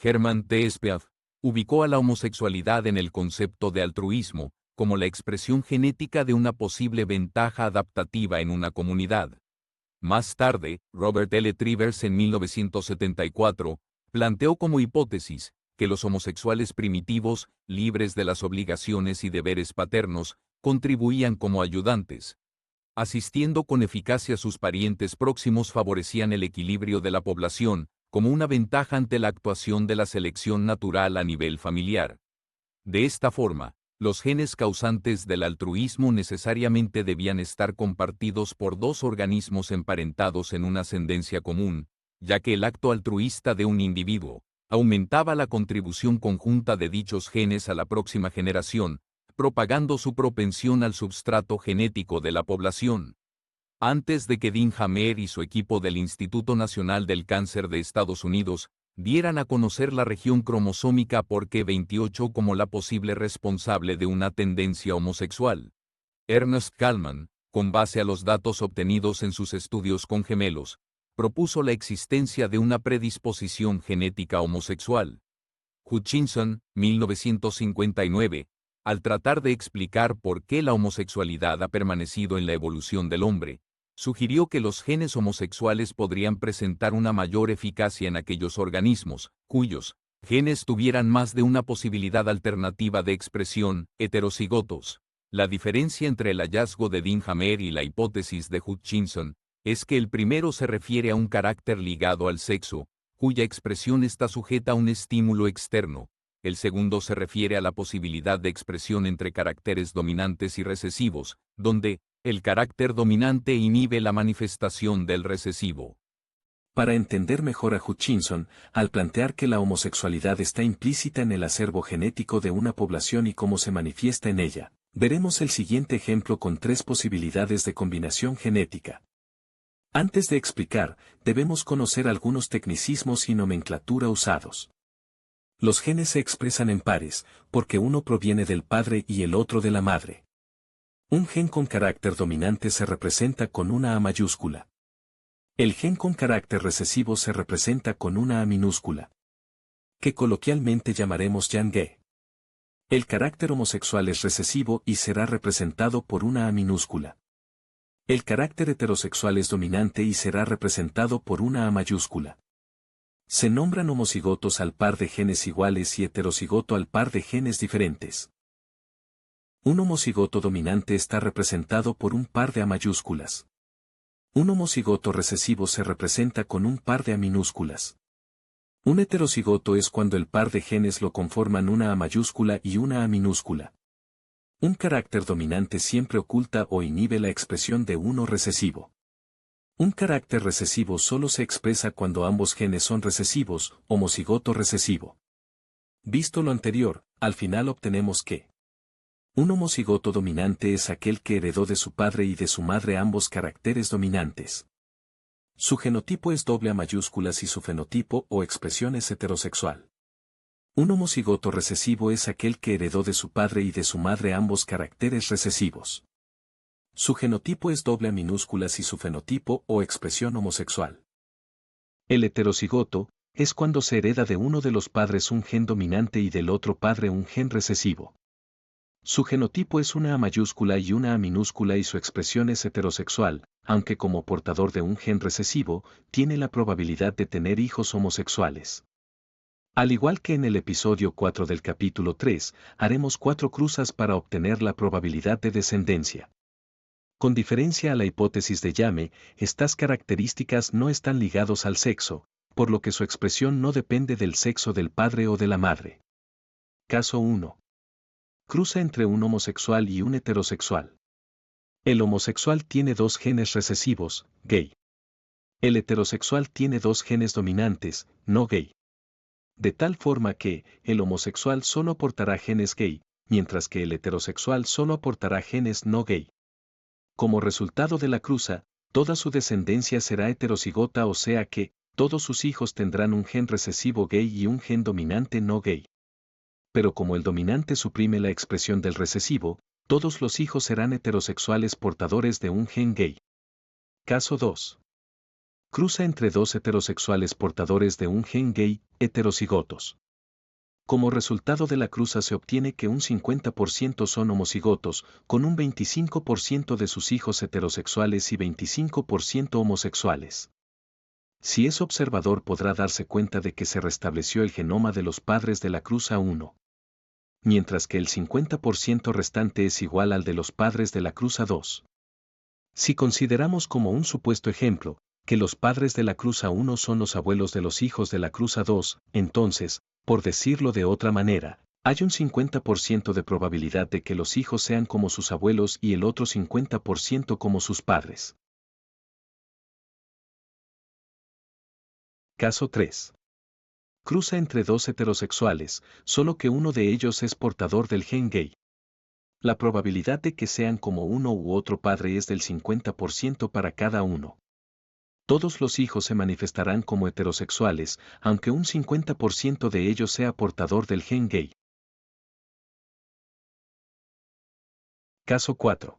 Hermann T. Speath ubicó a la homosexualidad en el concepto de altruismo, como la expresión genética de una posible ventaja adaptativa en una comunidad. Más tarde, Robert L. Trivers en 1974 planteó como hipótesis que los homosexuales primitivos, libres de las obligaciones y deberes paternos, contribuían como ayudantes. Asistiendo con eficacia a sus parientes próximos favorecían el equilibrio de la población, como una ventaja ante la actuación de la selección natural a nivel familiar. De esta forma, los genes causantes del altruismo necesariamente debían estar compartidos por dos organismos emparentados en una ascendencia común, ya que el acto altruista de un individuo aumentaba la contribución conjunta de dichos genes a la próxima generación, propagando su propensión al substrato genético de la población. Antes de que Dean Hamer y su equipo del Instituto Nacional del Cáncer de Estados Unidos dieran a conocer la región cromosómica P28 como la posible responsable de una tendencia homosexual, Ernest Kalman, con base a los datos obtenidos en sus estudios con gemelos, propuso la existencia de una predisposición genética homosexual. Hutchinson, 1959, al tratar de explicar por qué la homosexualidad ha permanecido en la evolución del hombre, sugirió que los genes homosexuales podrían presentar una mayor eficacia en aquellos organismos, cuyos genes tuvieran más de una posibilidad alternativa de expresión, heterocigotos. La diferencia entre el hallazgo de Dean Hamer y la hipótesis de Hutchinson es que el primero se refiere a un carácter ligado al sexo, cuya expresión está sujeta a un estímulo externo. El segundo se refiere a la posibilidad de expresión entre caracteres dominantes y recesivos, donde el carácter dominante inhibe la manifestación del recesivo. Para entender mejor a Hutchinson, al plantear que la homosexualidad está implícita en el acervo genético de una población y cómo se manifiesta en ella, veremos el siguiente ejemplo con tres posibilidades de combinación genética. Antes de explicar, debemos conocer algunos tecnicismos y nomenclatura usados. Los genes se expresan en pares, porque uno proviene del padre y el otro de la madre. Un gen con carácter dominante se representa con una A mayúscula. El gen con carácter recesivo se representa con una A minúscula, que coloquialmente llamaremos Yang. El carácter homosexual es recesivo y será representado por una A minúscula. El carácter heterosexual es dominante y será representado por una A mayúscula. Se nombran homocigotos al par de genes iguales y heterocigoto al par de genes diferentes. Un homocigoto dominante está representado por un par de A mayúsculas. Un homocigoto recesivo se representa con un par de A minúsculas. Un heterocigoto es cuando el par de genes lo conforman una A mayúscula y una A minúscula. Un carácter dominante siempre oculta o inhibe la expresión de uno recesivo. Un carácter recesivo solo se expresa cuando ambos genes son recesivos, homocigoto recesivo. Visto lo anterior, al final obtenemos que un homocigoto dominante es aquel que heredó de su padre y de su madre ambos caracteres dominantes. Su genotipo es doble A mayúsculas y su fenotipo o expresión es heterosexual. Un homocigoto recesivo es aquel que heredó de su padre y de su madre ambos caracteres recesivos. Su genotipo es doble A minúsculas y su fenotipo o expresión homosexual. El heterocigoto es cuando se hereda de uno de los padres un gen dominante y del otro padre un gen recesivo. Su genotipo es una A mayúscula y una A minúscula y su expresión es heterosexual, aunque como portador de un gen recesivo, tiene la probabilidad de tener hijos homosexuales. Al igual que en el episodio 4 del capítulo 3, haremos 4 cruzas para obtener la probabilidad de descendencia. Con diferencia a la hipótesis de Yame, estas características no están ligados al sexo, por lo que su expresión no depende del sexo del padre o de la madre. Caso 1. Cruza entre un homosexual y un heterosexual. El homosexual tiene dos genes recesivos, gay. El heterosexual tiene dos genes dominantes, no gay. De tal forma que, el homosexual solo aportará genes gay, mientras que el heterosexual solo aportará genes no gay. Como resultado de la cruza, toda su descendencia será heterocigota, o sea que, todos sus hijos tendrán un gen recesivo gay y un gen dominante no gay. Pero como el dominante suprime la expresión del recesivo, todos los hijos serán heterosexuales portadores de un gen gay. Caso 2. Cruza entre dos heterosexuales portadores de un gen gay, heterocigotos. Como resultado de la cruza se obtiene que un 50% son homocigotos, con un 25% de sus hijos heterosexuales y 25% homosexuales. Si es observador podrá darse cuenta de que se restableció el genoma de los padres de la cruza 1. Mientras que el 50% restante es igual al de los padres de la cruza 2. Si consideramos como un supuesto ejemplo, que los padres de la cruza 1 son los abuelos de los hijos de la cruza 2, entonces, por decirlo de otra manera, hay un 50% de probabilidad de que los hijos sean como sus abuelos y el otro 50% como sus padres. Caso 3. Cruza entre dos heterosexuales, solo que uno de ellos es portador del gen gay. La probabilidad de que sean como uno u otro padre es del 50% para cada uno. Todos los hijos se manifestarán como heterosexuales, aunque un 50% de ellos sea portador del gen gay. Caso 4.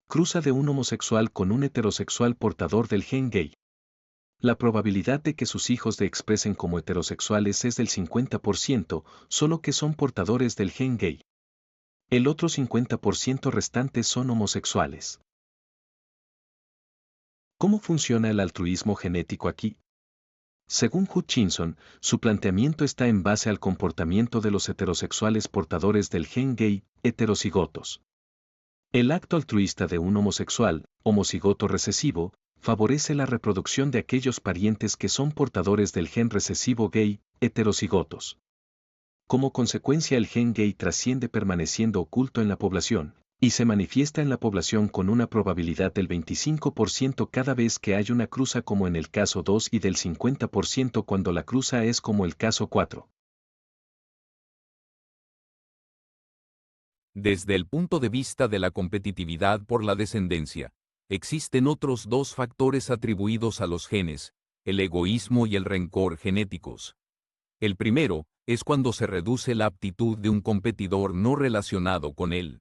Cruza de un homosexual con un heterosexual portador del gen gay. La probabilidad de que sus hijos se expresen como heterosexuales es del 50%, solo que son portadores del gen gay. El otro 50% restante son homosexuales. ¿Cómo funciona el altruismo genético aquí? Según Hutchinson, su planteamiento está en base al comportamiento de los heterosexuales portadores del gen gay, heterocigotos. El acto altruista de un homosexual, homocigoto recesivo, favorece la reproducción de aquellos parientes que son portadores del gen recesivo gay, heterocigotos. Como consecuencia el gen gay trasciende permaneciendo oculto en la población, y se manifiesta en la población con una probabilidad del 25% cada vez que hay una cruza como en el caso 2 y del 50% cuando la cruza es como el caso 4. Desde el punto de vista de la competitividad por la descendencia, existen otros dos factores atribuidos a los genes, el egoísmo y el rencor genéticos. El primero es cuando se reduce la aptitud de un competidor no relacionado con él.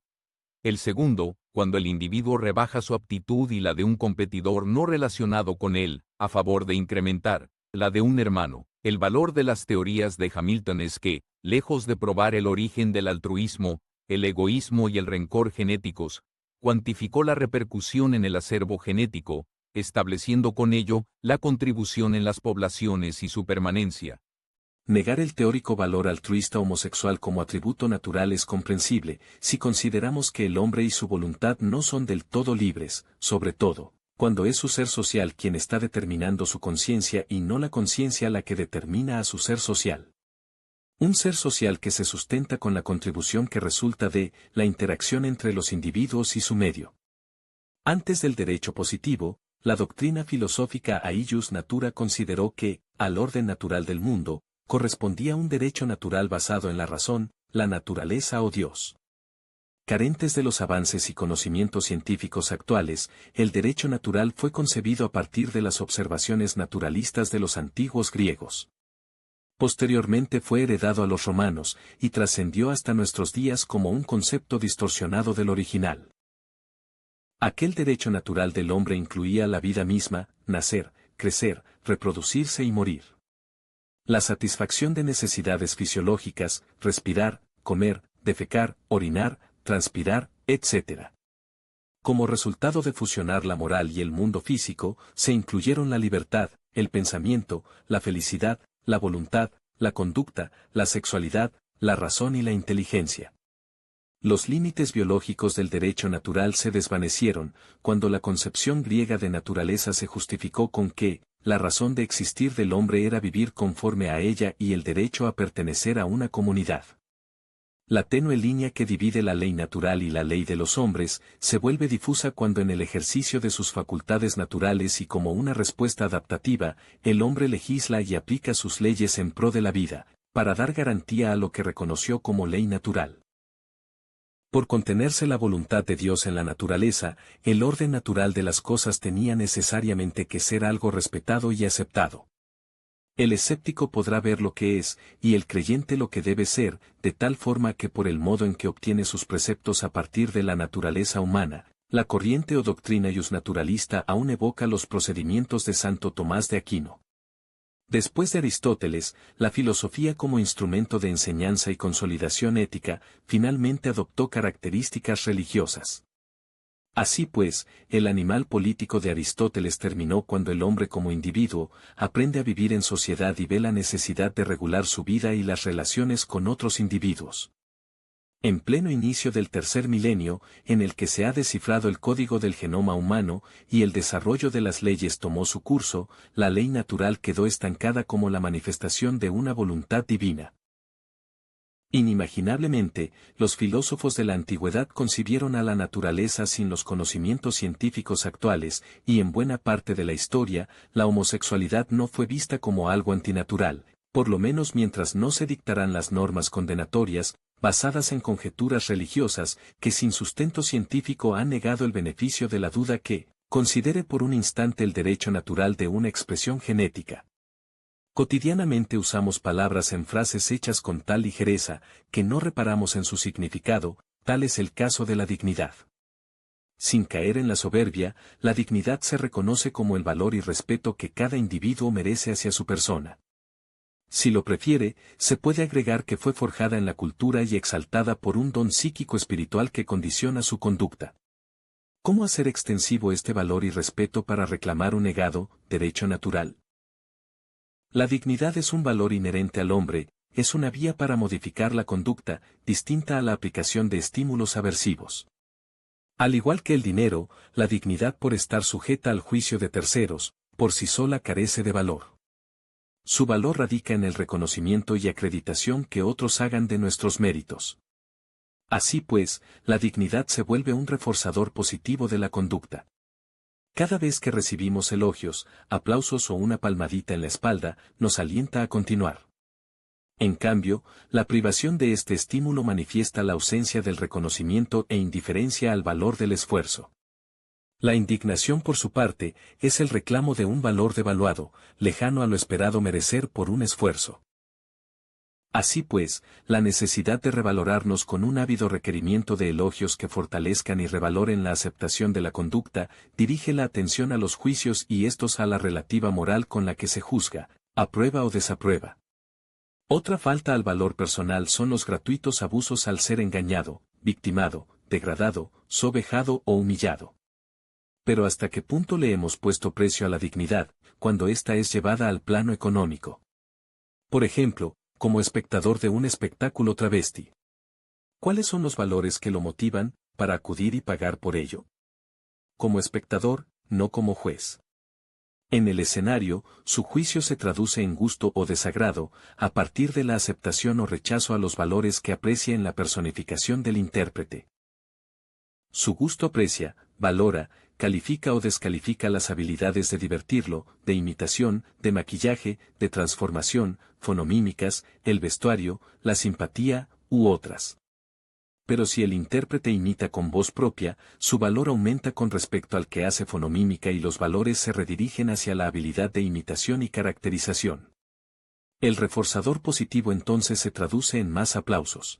El segundo, cuando el individuo rebaja su aptitud y la de un competidor no relacionado con él, a favor de incrementar la de un hermano. El valor de las teorías de Hamilton es que, lejos de probar el origen del altruismo, el egoísmo y el rencor genéticos, cuantificó la repercusión en el acervo genético, estableciendo con ello la contribución en las poblaciones y su permanencia. Negar el teórico valor altruista homosexual como atributo natural es comprensible, si consideramos que el hombre y su voluntad no son del todo libres, sobre todo, cuando es su ser social quien está determinando su conciencia y no la conciencia la que determina a su ser social. Un ser social que se sustenta con la contribución que resulta de la interacción entre los individuos y su medio. Antes del derecho positivo, la doctrina filosófica Aius Natura consideró que, al orden natural del mundo, correspondía un derecho natural basado en la razón, la naturaleza o Dios. Carentes de los avances y conocimientos científicos actuales, el derecho natural fue concebido a partir de las observaciones naturalistas de los antiguos griegos. Posteriormente fue heredado a los romanos y trascendió hasta nuestros días como un concepto distorsionado del original. Aquel derecho natural del hombre incluía la vida misma, nacer, crecer, reproducirse y morir. La satisfacción de necesidades fisiológicas, respirar, comer, defecar, orinar, transpirar, etc. Como resultado de fusionar la moral y el mundo físico, se incluyeron la libertad, el pensamiento, la felicidad, la voluntad, la conducta, la sexualidad, la razón y la inteligencia. Los límites biológicos del derecho natural se desvanecieron, cuando la concepción griega de naturaleza se justificó con que, la razón de existir del hombre era vivir conforme a ella y el derecho a pertenecer a una comunidad. La tenue línea que divide la ley natural y la ley de los hombres, se vuelve difusa cuando en el ejercicio de sus facultades naturales y como una respuesta adaptativa, el hombre legisla y aplica sus leyes en pro de la vida, para dar garantía a lo que reconoció como ley natural. Por contenerse la voluntad de Dios en la naturaleza, el orden natural de las cosas tenía necesariamente que ser algo respetado y aceptado. El escéptico podrá ver lo que es, y el creyente lo que debe ser, de tal forma que por el modo en que obtiene sus preceptos a partir de la naturaleza humana, La corriente o doctrina justnaturalista aún evoca los procedimientos de Santo Tomás de Aquino. Después de Aristóteles, la filosofía como instrumento de enseñanza y consolidación ética, finalmente adoptó características religiosas. Así pues, el animal político de Aristóteles terminó cuando el hombre como individuo aprende a vivir en sociedad y ve la necesidad de regular su vida y las relaciones con otros individuos. En pleno inicio del tercer milenio, en el que se ha descifrado el código del genoma humano y el desarrollo de las leyes tomó su curso, la ley natural quedó estancada como la manifestación de una voluntad divina. Inimaginablemente, los filósofos de la antigüedad concibieron a la naturaleza sin los conocimientos científicos actuales, y en buena parte de la historia, la homosexualidad no fue vista como algo antinatural, por lo menos mientras no se dictaran las normas condenatorias, basadas en conjeturas religiosas, que sin sustento científico han negado el beneficio de la duda que, considere por un instante el derecho natural de una expresión genética. Cotidianamente usamos palabras en frases hechas con tal ligereza, que no reparamos en su significado, tal es el caso de la dignidad. Sin caer en la soberbia, la dignidad se reconoce como el valor y respeto que cada individuo merece hacia su persona. Si lo prefiere, se puede agregar que fue forjada en la cultura y exaltada por un don psíquico-espiritual que condiciona su conducta. ¿Cómo hacer extensivo este valor y respeto para reclamar un negado, derecho natural? La dignidad es un valor inherente al hombre, es una vía para modificar la conducta, distinta a la aplicación de estímulos aversivos. Al igual que el dinero, la dignidad por estar sujeta al juicio de terceros, por sí sola carece de valor. Su valor radica en el reconocimiento y acreditación que otros hagan de nuestros méritos. Así pues, la dignidad se vuelve un reforzador positivo de la conducta. Cada vez que recibimos elogios, aplausos o una palmadita en la espalda, nos alienta a continuar. En cambio, la privación de este estímulo manifiesta la ausencia del reconocimiento e indiferencia al valor del esfuerzo. La indignación por su parte, es el reclamo de un valor devaluado, lejano a lo esperado merecer por un esfuerzo. Así pues, la necesidad de revalorarnos con un ávido requerimiento de elogios que fortalezcan y revaloren la aceptación de la conducta, dirige la atención a los juicios y estos a la relativa moral con la que se juzga, aprueba o desaprueba. Otra falta al valor personal son los gratuitos abusos al ser engañado, victimado, degradado, sovejado o humillado. Pero ¿hasta qué punto le hemos puesto precio a la dignidad, cuando ésta es llevada al plano económico? Por ejemplo, como espectador de un espectáculo travesti. ¿Cuáles son los valores que lo motivan, para acudir y pagar por ello? Como espectador, no como juez. En el escenario, su juicio se traduce en gusto o desagrado, a partir de la aceptación o rechazo a los valores que aprecia en la personificación del intérprete. Su gusto aprecia, valora, califica o descalifica las habilidades de divertirlo, de imitación, de maquillaje, de transformación, fonomímicas, el vestuario, la simpatía, u otras. Pero si el intérprete imita con voz propia, su valor aumenta con respecto al que hace fonomímica y los valores se redirigen hacia la habilidad de imitación y caracterización. El reforzador positivo entonces se traduce en más aplausos.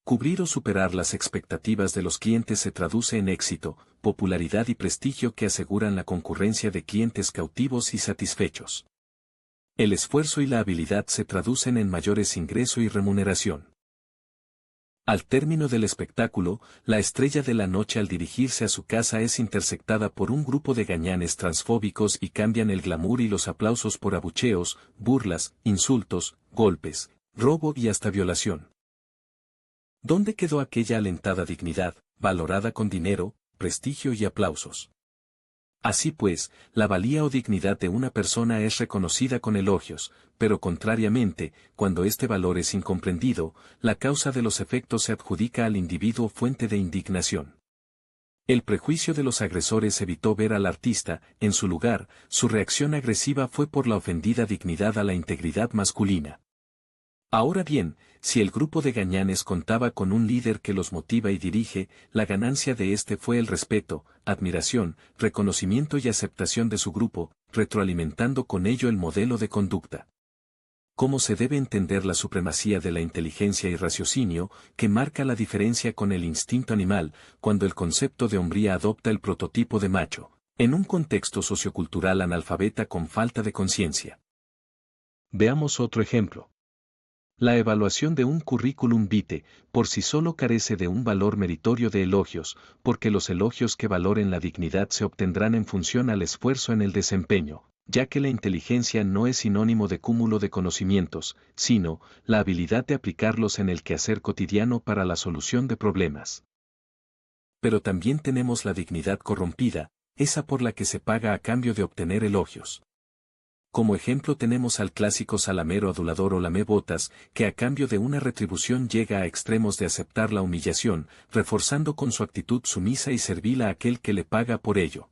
Cubrir o superar las expectativas de los clientes se traduce en éxito, popularidad y prestigio que aseguran la concurrencia de clientes cautivos y satisfechos. El esfuerzo y la habilidad se traducen en mayores ingresos y remuneración. Al término del espectáculo, la estrella de la noche al dirigirse a su casa es interceptada por un grupo de gañanes transfóbicos y cambian el glamour y los aplausos por abucheos, burlas, insultos, golpes, robo y hasta violación. ¿Dónde quedó aquella alentada dignidad, valorada con dinero, prestigio y aplausos? Así pues, la valía o dignidad de una persona es reconocida con elogios, pero contrariamente, cuando este valor es incomprendido, la causa de los efectos se adjudica al individuo fuente de indignación. El prejuicio de los agresores evitó ver al artista, en su lugar, su reacción agresiva fue por la ofendida dignidad a la integridad masculina. Ahora bien, si el grupo de gañanes contaba con un líder que los motiva y dirige, la ganancia de éste fue el respeto, admiración, reconocimiento y aceptación de su grupo, retroalimentando con ello el modelo de conducta. Cómo se debe entender la supremacía de la inteligencia y raciocinio, que marca la diferencia con el instinto animal, cuando el concepto de hombría adopta el prototipo de macho, en un contexto sociocultural analfabeta con falta de conciencia. Veamos otro ejemplo. La evaluación de un currículum vitae, por sí solo carece de un valor meritorio de elogios, porque los elogios que valoren la dignidad se obtendrán en función al esfuerzo en el desempeño, ya que la inteligencia no es sinónimo de cúmulo de conocimientos, sino la habilidad de aplicarlos en el quehacer cotidiano para la solución de problemas. Pero también tenemos la dignidad corrompida, esa por la que se paga a cambio de obtener elogios. Como ejemplo tenemos al clásico salamero adulador o lamebotas, que a cambio de una retribución llega a extremos de aceptar la humillación, reforzando con su actitud sumisa y servil a aquel que le paga por ello.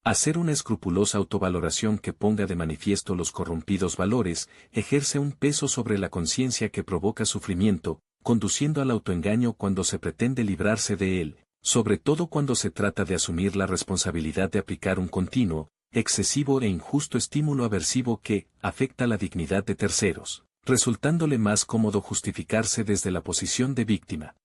Hacer una escrupulosa autovaloración que ponga de manifiesto los corrompidos valores, ejerce un peso sobre la conciencia que provoca sufrimiento, conduciendo al autoengaño cuando se pretende librarse de él, sobre todo cuando se trata de asumir la responsabilidad de aplicar un continuo, excesivo e injusto estímulo aversivo que afecta la dignidad de terceros, resultándole más cómodo justificarse desde la posición de víctima.